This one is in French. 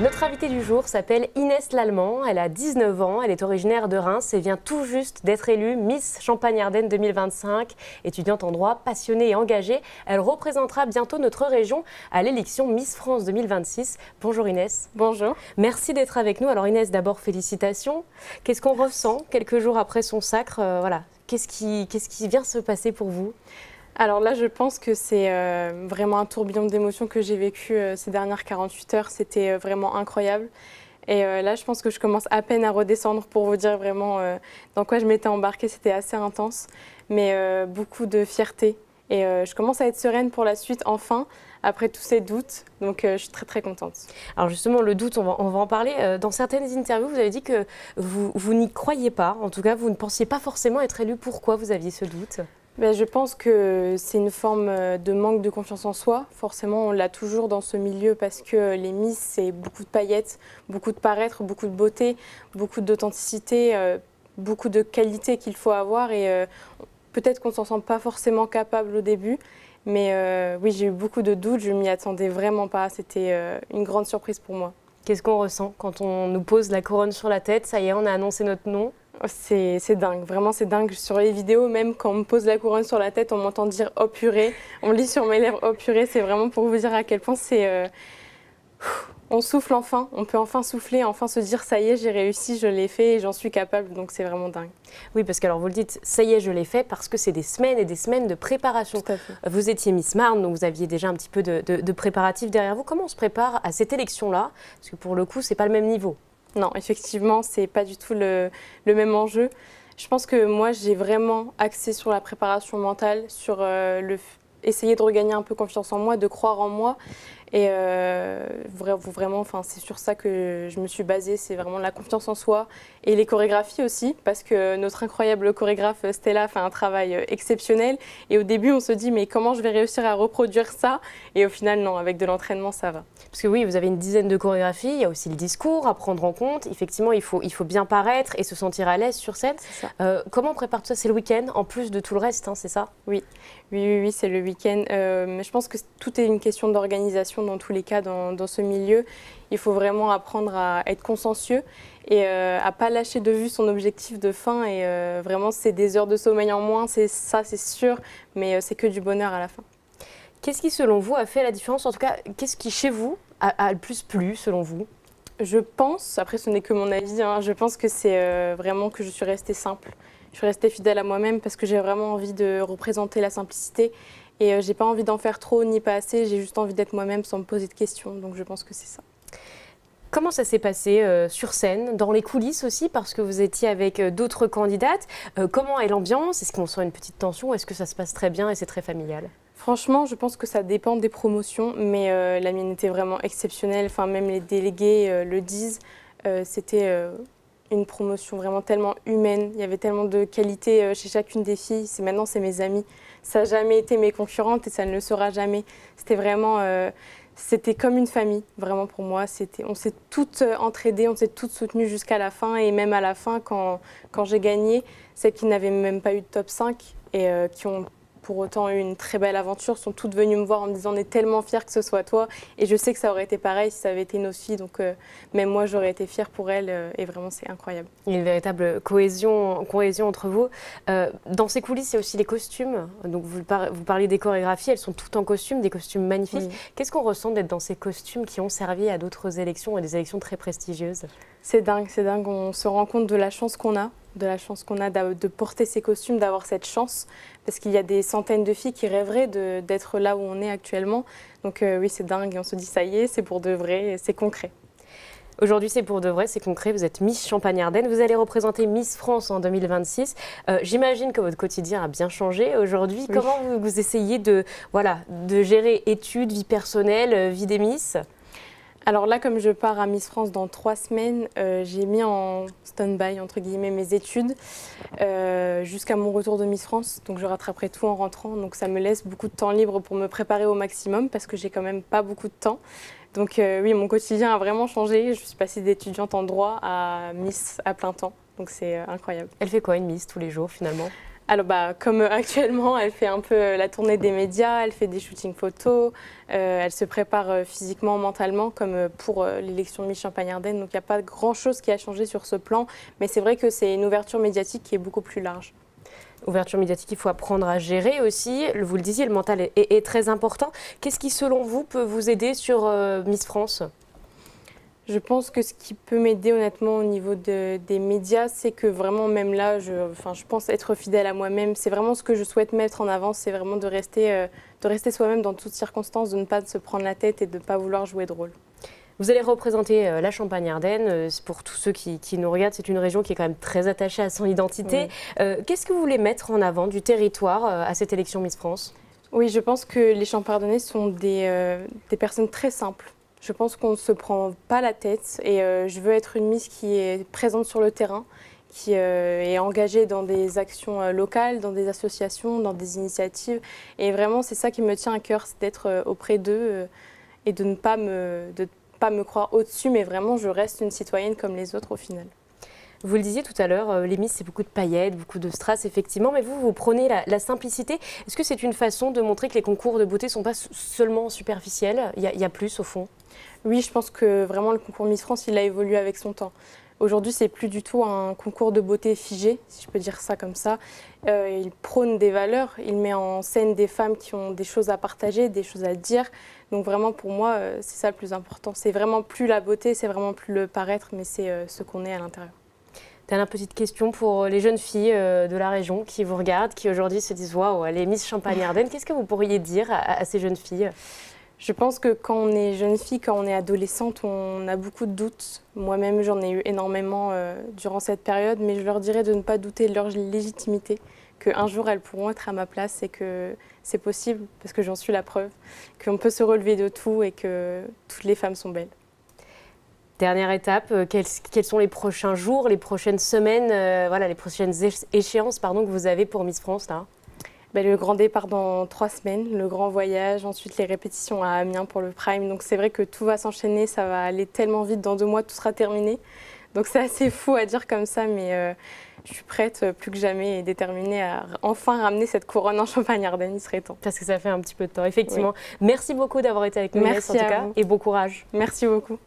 Notre invitée du jour s'appelle Inès Lallemand, elle a 19 ans, elle est originaire de Reims et vient tout juste d'être élue Miss Champagne-Ardenne 2025. Étudiante en droit, passionnée et engagée, elle représentera bientôt notre région à l'élection Miss France 2026. Bonjour Inès. Bonjour. Merci d'être avec nous. Alors Inès, d'abord félicitations. Qu'est-ce qu'on ressent quelques jours après son sacre Qu'est-ce qui vient se passer pour vous ? Alors là, je pense que c'est vraiment un tourbillon d'émotions que j'ai vécu ces dernières 48 heures. C'était vraiment incroyable. Et là, je pense que je commence à peine à redescendre pour vous dire vraiment dans quoi je m'étais embarquée. C'était assez intense, mais beaucoup de fierté. Et je commence à être sereine pour la suite, enfin, après tous ces doutes. Donc, je suis très, très contente. Alors justement, le doute, on va en parler. Dans certaines interviews, vous avez dit que vous n'y croyiez pas. En tout cas, vous ne pensiez pas forcément être élue. Pourquoi vous aviez ce doute ? Je pense que c'est une forme de manque de confiance en soi. Forcément, on l'a toujours dans ce milieu parce que les Miss, c'est beaucoup de paillettes, beaucoup de paraître, beaucoup de beauté, beaucoup d'authenticité, beaucoup de qualité qu'il faut avoir. Et peut-être qu'on ne s'en sent pas forcément capable au début. Mais oui, j'ai eu beaucoup de doutes, je ne m'y attendais vraiment pas. C'était une grande surprise pour moi. Qu'est-ce qu'on ressent quand on nous pose la couronne sur la tête ? Ça y est, on a annoncé notre nom. C'est dingue, vraiment c'est dingue. Sur les vidéos, même quand on me pose la couronne sur la tête, on m'entend dire « oh purée ». On lit sur mes lèvres « oh purée ». C'est vraiment pour vous dire à quel point c'est... on souffle enfin, on peut enfin souffler, enfin se dire « ça y est, j'ai réussi, je l'ai fait et j'en suis capable ». Donc c'est vraiment dingue. Oui, parce que alors vous le dites, ça y est, je l'ai fait, parce que c'est des semaines et des semaines de préparation. Tout à fait. Vous étiez Miss Marne, donc vous aviez déjà un petit peu de préparatifs derrière vous. Comment on se prépare à cette élection-là ? Parce que pour le coup, c'est pas le même niveau. Non, effectivement, c'est pas du tout le même enjeu. Je pense que moi, j'ai vraiment axé sur la préparation mentale, sur essayer de regagner un peu confiance en moi, de croire en moi. Et vraiment, enfin, c'est sur ça que je me suis basée, c'est vraiment la confiance en soi et les chorégraphies aussi, parce que notre incroyable chorégraphe Stella fait un travail exceptionnel. Et au début, on se dit, mais comment je vais réussir à reproduire ça ? Et au final, non, avec de l'entraînement, ça va. Parce que oui, vous avez une dizaine de chorégraphies, il y a aussi le discours à prendre en compte. Effectivement, il faut bien paraître et se sentir à l'aise sur scène. Comment on prépare tout ça ? C'est le week-end, en plus de tout le reste, hein, c'est ça ? Oui, c'est le week-end. Mais je pense que tout est une question d'organisation dans tous les cas dans ce milieu. Il faut vraiment apprendre à être consciencieux et à ne pas lâcher de vue son objectif de fin. Et vraiment, c'est des heures de sommeil en moins, c'est ça, c'est sûr, mais c'est que du bonheur à la fin. Qu'est-ce qui, selon vous, a fait la différence ? En tout cas, qu'est-ce qui, chez vous, a le plus plu, selon vous ? Je pense, après ce n'est que mon avis, hein, je pense que c'est vraiment que je suis restée simple. Je suis restée fidèle à moi-même parce que j'ai vraiment envie de représenter la simplicité. Et j'ai pas envie d'en faire trop ni pas assez, j'ai juste envie d'être moi-même sans me poser de questions. Donc je pense que c'est ça. Comment ça s'est passé sur scène, dans les coulisses aussi, parce que vous étiez avec d'autres candidates ? Comment est l'ambiance ? Est-ce qu'on sent une petite tension ? Est-ce que ça se passe très bien et c'est très familial ? Franchement, je pense que ça dépend des promotions, mais la mienne était vraiment exceptionnelle. Enfin, même les délégués le disent. C'était une promotion vraiment tellement humaine. Il y avait tellement de qualité chez chacune des filles. Maintenant, c'est mes amies. Ça n'a jamais été mes concurrentes et ça ne le sera jamais. C'était vraiment... c'était comme une famille, vraiment pour moi. On s'est toutes entraidées, on s'est toutes soutenues jusqu'à la fin. Et même à la fin, quand j'ai gagné, celles qui n'avaient même pas eu de top 5 et qui ont pour autant eu une très belle aventure, sont toutes venues me voir en me disant « on est tellement fiers que ce soit toi ». Et je sais que ça aurait été pareil si ça avait été nos filles. Donc même moi, j'aurais été fière pour elles. Et vraiment, c'est incroyable. Il y a une véritable cohésion entre vous. Dans ces coulisses, il y a aussi les costumes. Donc vous parlez des chorégraphies, elles sont toutes en costume, des costumes magnifiques. Oui. Qu'est-ce qu'on ressent d'être dans ces costumes qui ont servi à d'autres élections et des élections très prestigieuses ? C'est dingue. On se rend compte de la chance qu'on a. De porter ces costumes, d'avoir cette chance, parce qu'il y a des centaines de filles qui rêveraient d'être là où on est actuellement. Donc oui, c'est dingue et on se dit ça y est, c'est pour de vrai, c'est concret. Aujourd'hui, c'est pour de vrai, c'est concret. Vous êtes Miss Champagne-Ardenne, vous allez représenter Miss France en 2026. J'imagine que votre quotidien a bien changé aujourd'hui. Oui. Comment vous essayez de gérer études, vie personnelle, vie des Miss ? Alors là, comme je pars à Miss France dans 3 semaines, j'ai mis en stand-by, entre guillemets, mes études jusqu'à mon retour de Miss France. Donc je rattraperai tout en rentrant. Donc ça me laisse beaucoup de temps libre pour me préparer au maximum parce que j'ai quand même pas beaucoup de temps. Donc oui, mon quotidien a vraiment changé. Je suis passée d'étudiante en droit à Miss à plein temps. Donc c'est incroyable. Elle fait quoi une Miss tous les jours finalement ? Alors, comme actuellement, elle fait un peu la tournée des médias, elle fait des shootings photos, elle se prépare physiquement, mentalement, comme pour l'élection Miss Champagne-Ardenne. Donc, il n'y a pas grand-chose qui a changé sur ce plan, mais c'est vrai que c'est une ouverture médiatique qui est beaucoup plus large. Ouverture médiatique, il faut apprendre à gérer aussi. Vous le disiez, le mental est très important. Qu'est-ce qui, selon vous, peut vous aider sur Miss France ? Je pense que ce qui peut m'aider honnêtement au niveau des médias, c'est que vraiment même là, je pense être fidèle à moi-même. C'est vraiment ce que je souhaite mettre en avant, c'est vraiment de rester soi-même dans toutes circonstances, de ne pas se prendre la tête et de ne pas vouloir jouer de rôle. Vous allez représenter la Champagne-Ardenne. Pour tous ceux qui nous regardent, c'est une région qui est quand même très attachée à son identité. Oui. Qu'est-ce que vous voulez mettre en avant du territoire à cette élection Miss France ? Oui, je pense que les Champardonnais sont des personnes très simples. Je pense qu'on ne se prend pas la tête et je veux être une Miss qui est présente sur le terrain, qui est engagée dans des actions locales, dans des associations, dans des initiatives. Et vraiment, c'est ça qui me tient à cœur, c'est d'être auprès d'eux et de ne pas me croire au-dessus, mais vraiment, je reste une citoyenne comme les autres au final. Vous le disiez tout à l'heure, les Miss, c'est beaucoup de paillettes, beaucoup de strass, effectivement, mais vous prenez la simplicité. Est-ce que c'est une façon de montrer que les concours de beauté ne sont pas seulement superficiels ? Il y a plus, au fond ? Oui, je pense que vraiment le concours Miss France, il a évolué avec son temps. Aujourd'hui, c'est plus du tout un concours de beauté figé, si je peux dire ça comme ça. Il prône des valeurs, il met en scène des femmes qui ont des choses à partager, des choses à dire. Donc vraiment, pour moi, c'est ça le plus important. C'est vraiment plus la beauté, c'est vraiment plus le paraître, mais c'est ce qu'on est à l'intérieur. Dernière petite question pour les jeunes filles de la région qui vous regardent, qui aujourd'hui se disent « Waouh, elle est Miss Champagne-Ardenne ». Qu'est-ce que vous pourriez dire à ces jeunes filles ? Je pense que quand on est jeune fille, quand on est adolescente, on a beaucoup de doutes. Moi-même, j'en ai eu énormément durant cette période, mais je leur dirais de ne pas douter de leur légitimité, qu'un jour elles pourront être à ma place et que c'est possible, parce que j'en suis la preuve, qu'on peut se relever de tout et que toutes les femmes sont belles. Dernière étape, quels sont les prochains jours, les prochaines semaines, les prochaines échéances que vous avez pour Miss France là ? Le grand départ dans 3 semaines, le grand voyage, ensuite les répétitions à Amiens pour le Prime. Donc c'est vrai que tout va s'enchaîner, ça va aller tellement vite, dans 2 mois tout sera terminé. Donc c'est assez fou à dire comme ça, mais je suis prête plus que jamais et déterminée à enfin ramener cette couronne en Champagne-Ardenne, il serait temps. Parce que ça fait un petit peu de temps, effectivement. Oui. Merci beaucoup d'avoir été avec nous, Merci Inès, en tout cas, et bon courage. Merci beaucoup.